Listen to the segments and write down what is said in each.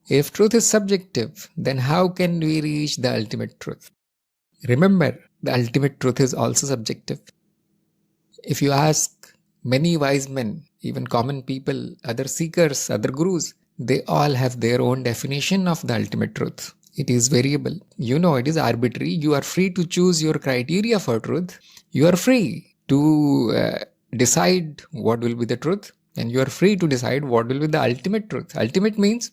If truth is subjective, then how can we reach the ultimate truth? Remember, the ultimate truth is also subjective. If you ask many wise men, even common people, other seekers, other gurus, they all have their own definition of the ultimate truth. It is variable. It is arbitrary. You are free to choose your criteria for truth. You are free to decide what will be the truth, and you are free to decide what will be the ultimate truth. Ultimate means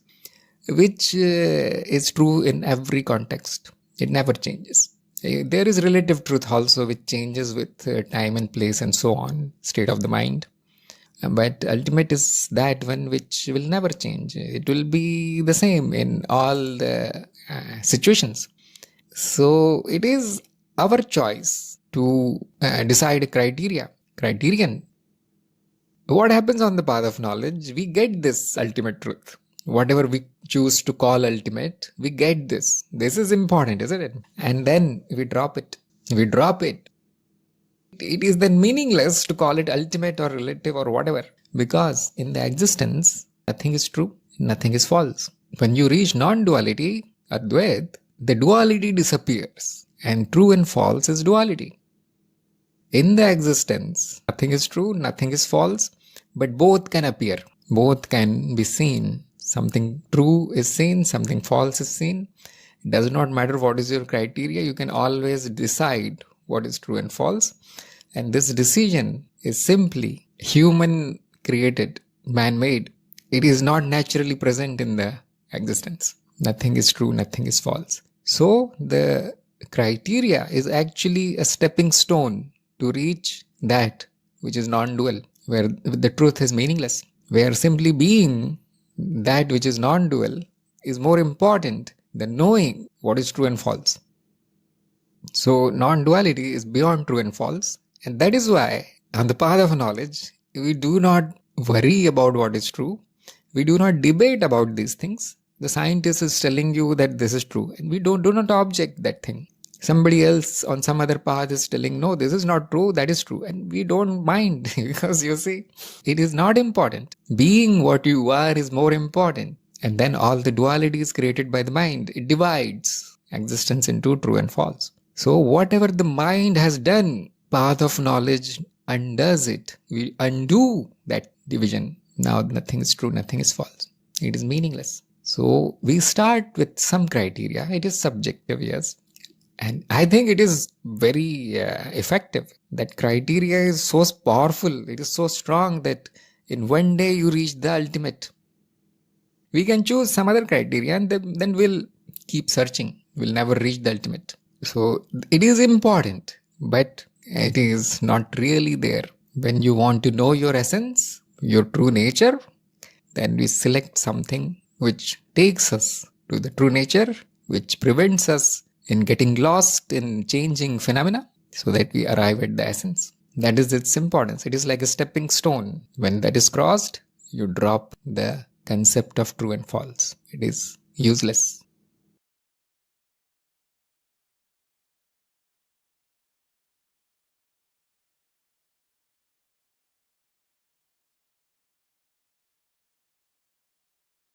which is true in every context. It never changes. There is relative truth also, which changes with time and place and so on, state of the mind. But ultimate is that one which will never change. It will be the same in all the situations. So it is our choice to decide a criterion. What happens on the path of knowledge? We get this ultimate truth. Whatever we choose to call ultimate, we get this. This is important, isn't it? And then we drop it. It is then meaningless to call it ultimate or relative or whatever, because in the existence, nothing is true, nothing is false. When you reach non-duality, Advaita, the duality disappears, and true and false is duality. In the existence, nothing is true, nothing is false, but both can appear, both can be seen. Something true is seen, something false is seen. It does not matter what is your criteria, you can always decide what is true and false. And this decision is simply human created, man-made. It is not naturally present in the existence. Nothing is true, nothing is false. So the criteria is actually a stepping stone to reach that which is non-dual, where the truth is meaningless, where simply being that which is non-dual is more important than knowing what is true and false. So non-duality is beyond true and false, and that is why on the path of knowledge we do not worry about what is true. We do not debate about these things. The scientist is telling you that this is true, and we do not object that thing. Somebody else on some other path is telling, no, this is not true, that is true. And we don't mind because you see, it is not important. Being what you are is more important. And then all the duality is created by the mind. It divides existence into true and false. So whatever the mind has done, path of knowledge undoes it. We undo that division. Now nothing is true, nothing is false. It is meaningless. So we start with some criteria. It is subjective, yes. And I think it is very effective. That criteria is so powerful. It is so strong that in one day you reach the ultimate. We can choose some other criteria and then we'll keep searching. We'll never reach the ultimate. So it is important, but it is not really there. When you want to know your essence, your true nature, then we select something which takes us to the true nature, which prevents us in getting lost in changing phenomena, so that we arrive at the essence. That is its importance. It is like a stepping stone. When that is crossed, you drop the concept of true and false. It is useless.